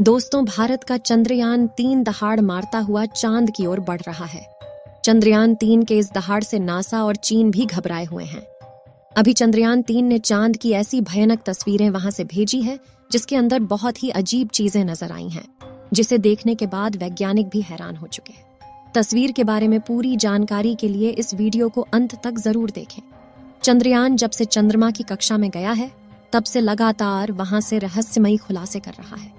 दोस्तों, भारत का चंद्रयान-3 दहाड़ मारता हुआ चांद की ओर बढ़ रहा है। चंद्रयान-3 के इस दहाड़ से नासा और चीन भी घबराए हुए हैं। अभी चंद्रयान-3 ने चांद की ऐसी भयानक तस्वीरें वहां से भेजी है जिसके अंदर बहुत ही अजीब चीजें नजर आई हैं, जिसे देखने के बाद वैज्ञानिक भी हैरान हो चुके हैं। तस्वीर के बारे में पूरी जानकारी के लिए इस वीडियो को अंत तक जरूर देखें। चंद्रयान जब से चंद्रमा की कक्षा में गया है, तब से लगातार वहां से रहस्यमयी खुलासे कर रहा है।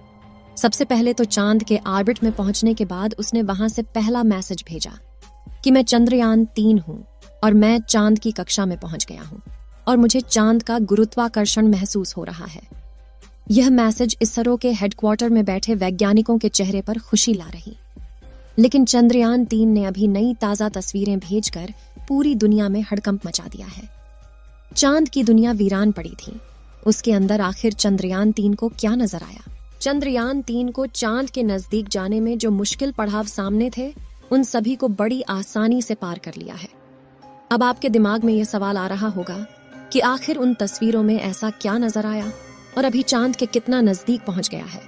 सबसे पहले तो चांद के ऑर्बिट में पहुंचने के बाद उसने वहां से पहला मैसेज भेजा कि मैं चंद्रयान-3 हूं और मैं चांद की कक्षा में पहुंच गया हूं और मुझे चांद का गुरुत्वाकर्षण महसूस हो रहा है। यह मैसेज इसरो के हेडक्वार्टर में बैठे वैज्ञानिकों के चेहरे पर खुशी ला रही। लेकिन चंद्रयान-3 ने अभी नई ताजा तस्वीरें भेजकर पूरी दुनिया में हड़कंप मचा दिया है। चांद की दुनिया वीरान पड़ी थी। उसके अंदर आखिर चंद्रयान-3 को क्या नजर आया? चंद्रयान-3 को चांद के नजदीक जाने में जो मुश्किल पड़ाव सामने थे, उन सभी को बड़ी आसानी से पार कर लिया है। अब आपके दिमाग में यह सवाल आ रहा होगा कि आखिर उन तस्वीरों में ऐसा क्या नजर आया और अभी चांद के कितना नजदीक पहुंच गया है?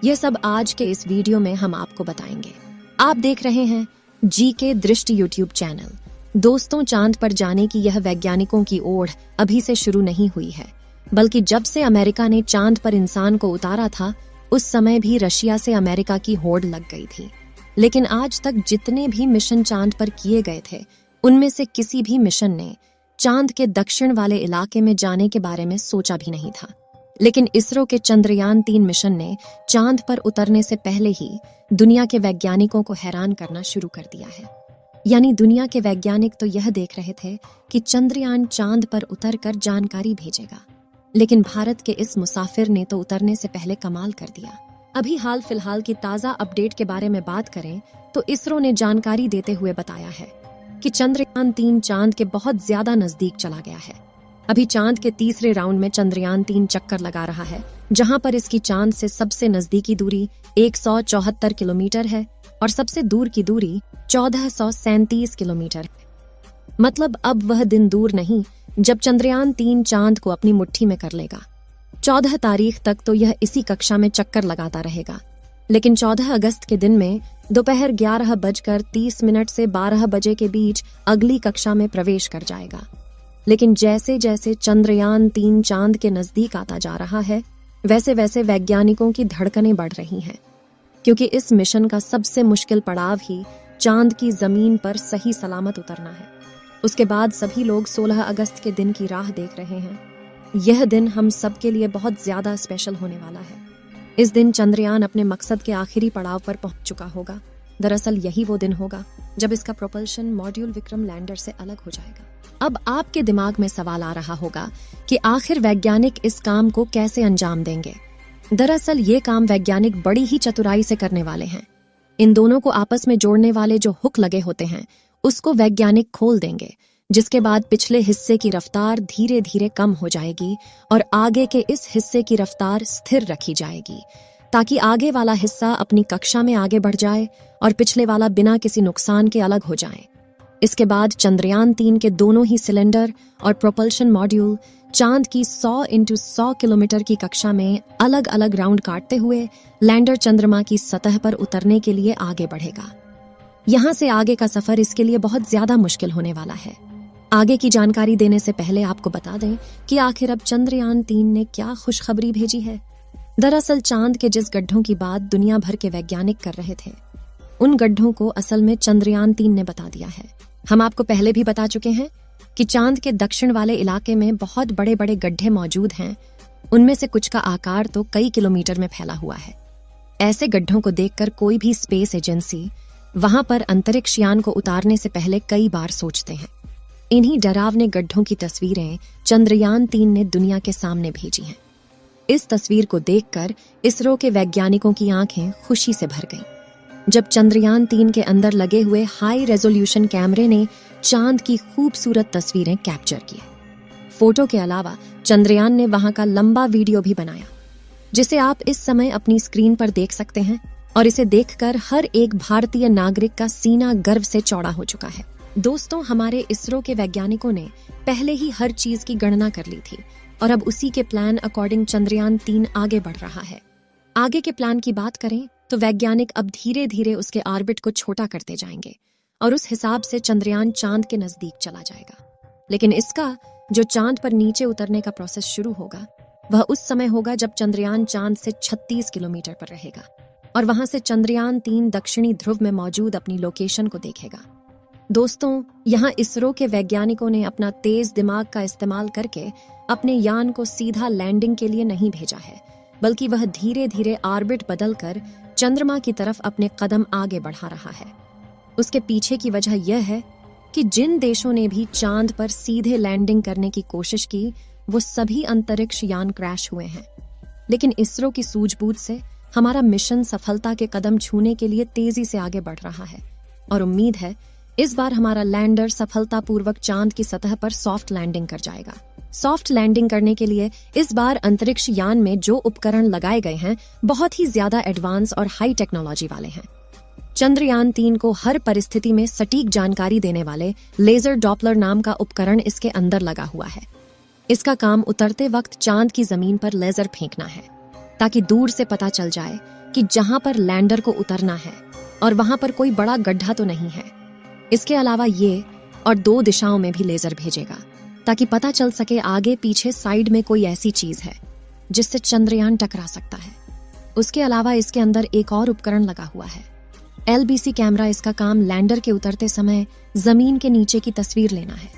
यह सब आज के इस वीडियो में हम आपको बताएंगे। आप देख रहे हैं जीके दृष्टि यूट्यूब चैनल। दोस्तों, चांद पर जाने की यह वैज्ञानिकों की ओढ़ अभी से शुरू नहीं हुई है, बल्कि जब से अमेरिका ने चांद पर इंसान को उतारा था, उस समय भी रशिया से अमेरिका की होड़ लग गई थी। लेकिन आज तक जितने भी मिशन चांद पर किए गए थे, उनमें से किसी भी मिशन ने चांद के दक्षिण वाले इलाके में जाने के बारे में सोचा भी नहीं था। लेकिन इसरो के चंद्रयान-3 मिशन ने चांद पर उतरने से पहले ही दुनिया के वैज्ञानिकों को हैरान करना शुरू कर दिया है। यानी दुनिया के वैज्ञानिक तो यह देख रहे थे कि चंद्रयान चांद पर उतरकर जानकारी भेजेगा, लेकिन भारत के इस मुसाफिर ने तो उतरने से पहले कमाल कर दिया। अभी हाल फिलहाल की ताजा अपडेट के बारे में बात करें तो इसरो ने जानकारी देते हुए बताया है कि चंद्रयान-3 चांद के बहुत ज्यादा नजदीक चला गया है। अभी चांद के तीसरे राउंड में चंद्रयान-3 चक्कर लगा रहा है, जहां पर इसकी चांद से सबसे नजदीकी दूरी 174 किलोमीटर है और सबसे दूर की दूरी 1437 किलोमीटर है। मतलब अब वह दिन दूर नहीं जब चंद्रयान-3 चांद को अपनी मुट्ठी में कर लेगा। 14 तारीख तक तो यह इसी कक्षा में चक्कर लगाता रहेगा, लेकिन 14 अगस्त के दिन में दोपहर 11:30 से 12 बजे के बीच अगली कक्षा में प्रवेश कर जाएगा। लेकिन जैसे जैसे चंद्रयान-3 चांद के नजदीक आता जा रहा है, वैसे वैसे वैज्ञानिकों की धड़कनें बढ़ रही हैं, क्योंकि इस मिशन का सबसे मुश्किल पड़ाव ही चांद की जमीन पर सही सलामत उतरना है। उसके बाद सभी लोग 16 अगस्त के दिन की राह देख रहे हैं। यह दिन हम सब के लिए बहुत ज्यादा स्पेशल होने वाला है। इस दिन चंद्रयान अपने मकसद के आखिरी पड़ाव पर पहुंच चुका होगा। दरअसल यही वो दिन होगा जब इसका प्रोपल्शन मॉड्यूल विक्रम लैंडर से अलग हो जाएगा। अब आपके दिमाग में सवाल आ रहा होगा कि आखिर वैज्ञानिक इस काम को कैसे अंजाम देंगे? दरअसल ये काम वैज्ञानिक बड़ी ही चतुराई से करने वाले हैं। इन दोनों को आपस में जोड़ने वाले जो हुक लगे होते हैं, उसको वैज्ञानिक खोल देंगे, जिसके बाद पिछले हिस्से की रफ्तार धीरे धीरे कम हो जाएगी और आगे के इस हिस्से की रफ्तार स्थिर रखी जाएगी, ताकि आगे वाला हिस्सा अपनी कक्षा में आगे बढ़ जाए और पिछले वाला बिना किसी नुकसान के अलग हो जाए। इसके बाद चंद्रयान-3 के दोनों ही सिलेंडर और प्रोपल्शन मॉड्यूल चांद की 100 × 100 किलोमीटर की कक्षा में अलग अलग राउंड काटते हुए लैंडर चंद्रमा की सतह पर उतरने के लिए आगे बढ़ेगा। यहाँ से आगे का सफर इसके लिए बहुत ज्यादा मुश्किल होने वाला है। आगे की जानकारी देने से पहले आपको बता दें कि आखिर अब चंद्रयान-3 ने क्या खुशखबरी भेजी है। दरअसल चांद के जिस गड्ढों की बात दुनिया भर के वैज्ञानिक कर रहे थे, उन गड्ढों को असल में चंद्रयान-3 ने बता दिया है। हम आपको पहले भी बता चुके हैं कि चांद के दक्षिण वाले इलाके में बहुत बड़े बड़े गड्ढे मौजूद हैं। उनमें से कुछ का आकार तो कई किलोमीटर में फैला हुआ है। ऐसे गड्ढों को देखकर कोई भी स्पेस एजेंसी वहां पर अंतरिक्ष यान को उतारने से पहले कई बार सोचते हैं। इन्हीं डरावने गड्ढों की तस्वीरें चंद्रयान-3 ने दुनिया के सामने भेजी हैं। इस तस्वीर को देखकर इसरो के वैज्ञानिकों की आंखें खुशी से भर गईं, जब चंद्रयान-3 के अंदर लगे हुए हाई रेजोल्यूशन कैमरे ने चांद की खूबसूरत तस्वीरें कैप्चर की। फोटो के अलावा चंद्रयान ने वहां का लंबा वीडियो भी बनाया, जिसे आप इस समय अपनी स्क्रीन पर देख सकते हैं, और इसे देखकर हर एक भारतीय नागरिक का सीना गर्व से चौड़ा हो चुका है। दोस्तों, हमारे इसरो के वैज्ञानिकों ने पहले ही हर चीज की गणना कर ली थी और अब उसी के प्लान अकॉर्डिंग चंद्रयान-3 आगे बढ़ रहा है। आगे के प्लान की बात करें तो वैज्ञानिक अब धीरे धीरे उसके ऑर्बिट को छोटा करते जाएंगे और उस हिसाब से चंद्रयान चांद के नजदीक चला जाएगा। लेकिन इसका जो चांद पर नीचे उतरने का प्रोसेस शुरू होगा वह उस समय होगा जब चंद्रयान चांद से 36 किलोमीटर पर रहेगा और वहां से चंद्रयान 3 दक्षिणी ध्रुव में मौजूद अपनी लोकेशन को देखेगा। दोस्तों, यहाँ इसरो के वैज्ञानिकों ने अपना तेज दिमाग का इस्तेमाल करके अपने यान को सीधा लैंडिंग के लिए नहीं भेजा है, बल्कि वह धीरे धीरे ऑर्बिट बदलकर चंद्रमा की तरफ अपने कदम आगे बढ़ा रहा है। उसके पीछे की वजह यह है कि जिन देशों ने भी चांद पर सीधे लैंडिंग करने की कोशिश की वो सभी अंतरिक्ष यान क्रैश हुए हैं। लेकिन इसरो की सूझबूझ से हमारा मिशन सफलता के कदम छूने के लिए तेजी से आगे बढ़ रहा है और उम्मीद है इस बार हमारा लैंडर सफलतापूर्वक चांद की सतह पर सॉफ्ट लैंडिंग कर जाएगा। सॉफ्ट लैंडिंग करने के लिए इस बार अंतरिक्ष यान में जो उपकरण लगाए गए हैं बहुत ही ज्यादा एडवांस और हाई टेक्नोलॉजी वाले हैं। चंद्रयान 3 को हर परिस्थिति में सटीक जानकारी देने वाले लेजर डॉपलर नाम का उपकरण इसके अंदर लगा हुआ है। इसका काम उतरते वक्त चांद की जमीन पर लेजर फेंकना है ताकि दूर से पता चल जाए कि जहां पर लैंडर को उतरना है और वहां पर कोई बड़ा गड्ढा तो नहीं है। इसके अलावा ये और 2 दिशाओं में भी लेजर भेजेगा ताकि पता चल सके आगे पीछे साइड में कोई ऐसी चीज है जिससे चंद्रयान टकरा सकता है। उसके अलावा इसके अंदर एक और उपकरण लगा हुआ है। LBC camera. इसका काम लैंडर के उतरते समय जमीन के नीचे की तस्वीर लेना है।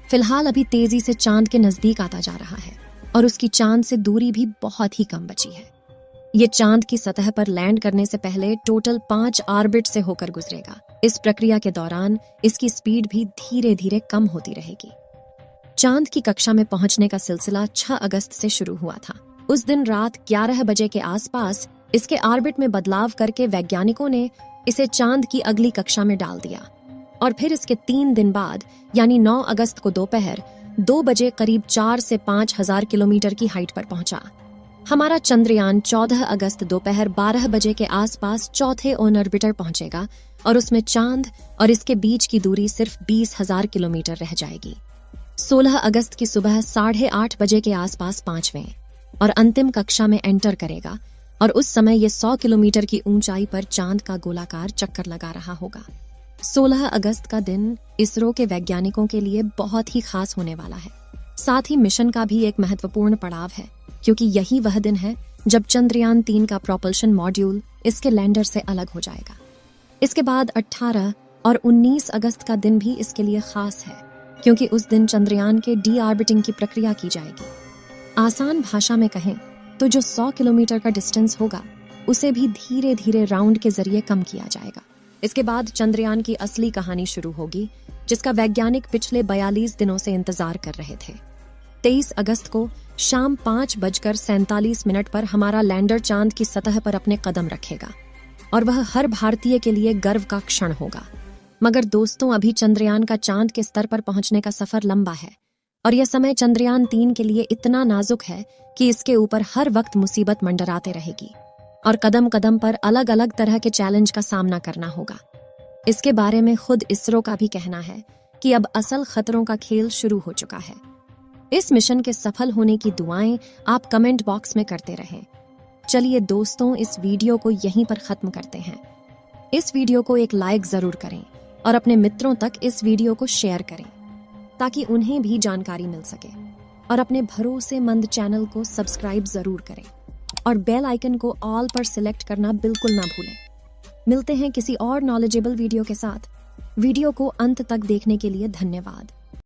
फिलहाल अभी तेजी से चांद के नजदीक आता जा रहा है और उसकी चांद से दूरी भी बहुत ही कम बची है। ये चांद की सतह पर लैंड करने से पहले टोटल 5 ऑर्बिट से होकर गुजरेगा। इस प्रक्रिया के दौरान इसकी स्पीड भी धीरे धीरे कम होती रहेगी। चांद की कक्षा में पहुंचने का सिलसिला 6 अगस्त से शुरू हुआ था। उस दिन रात 11 बजे के आसपास इसके ऑर्बिट में बदलाव करके वैज्ञानिकों ने इसे चांद की अगली कक्षा में डाल दिया और फिर इसके 3 दिन बाद यानी 9 अगस्त को दोपहर 2 बजे करीब 4 से 5 हजार किलोमीटर की हाइट पर पहुंचा। हमारा चंद्रयान 14 अगस्त दोपहर 12 बजे के आसपास चौथे ऑन ऑर्बिटर पहुंचेगा और उसमें चांद और इसके बीच की दूरी सिर्फ 20,000 किलोमीटर रह जाएगी। 16 अगस्त की सुबह 8:30 बजे के आसपास 5वें और अंतिम कक्षा में एंटर करेगा और उस समय ये 100 किलोमीटर की ऊंचाई पर चांद का गोलाकार चक्कर लगा रहा होगा। 16 अगस्त का दिन इसरो के वैज्ञानिकों के लिए बहुत ही खास होने वाला है। साथ ही मिशन का भी एक महत्वपूर्ण पड़ाव है क्योंकि यही वह दिन है जब चंद्रयान 3 का प्रोपल्शन मॉड्यूल इसके लैंडर से अलग हो जाएगा। इसके बाद 18 और 19 अगस्त का दिन भी इसके लिए खास है क्योंकि उस दिन चंद्रयान के डी ऑर्बिटिंग की प्रक्रिया की जाएगी। आसान भाषा में कहें तो जो 100 किलोमीटर का डिस्टेंस होगा उसे भी धीरे धीरे राउंड के जरिए कम किया जाएगा। इसके बाद चंद्रयान की असली कहानी शुरू होगी जिसका वैज्ञानिक पिछले 42 दिनों से इंतजार कर रहे थे। 23 अगस्त को शाम 5:47 पर हमारा लैंडर चांद की सतह पर अपने कदम रखेगा और वह हर भारतीय के लिए गर्व का क्षण होगा। मगर दोस्तों, अभी चंद्रयान का चांद के स्तर पर पहुंचने का सफर लंबा है और यह समय चंद्रयान 3 के लिए इतना नाजुक है कि इसके ऊपर हर वक्त मुसीबत मंडराते रहेगी और कदम कदम पर अलग अलग तरह के चैलेंज का सामना करना होगा। इसके बारे में खुद इसरो का भी कहना है कि अब असल खतरों का खेल शुरू हो चुका है। इस मिशन के सफल होने की दुआएं आप कमेंट बॉक्स में करते रहें। चलिए दोस्तों, इस वीडियो को यहीं पर खत्म करते हैं। इस वीडियो को एक लाइक जरूर करें और अपने मित्रों तक इस वीडियो को शेयर करें ताकि उन्हें भी जानकारी मिल सके और अपने भरोसेमंद चैनल को सब्सक्राइब जरूर करें और बेल आइकन को ऑल पर सिलेक्ट करना बिल्कुल ना भूलें। मिलते हैं किसी और नॉलेजेबल वीडियो के साथ। वीडियो को अंत तक देखने के लिए धन्यवाद।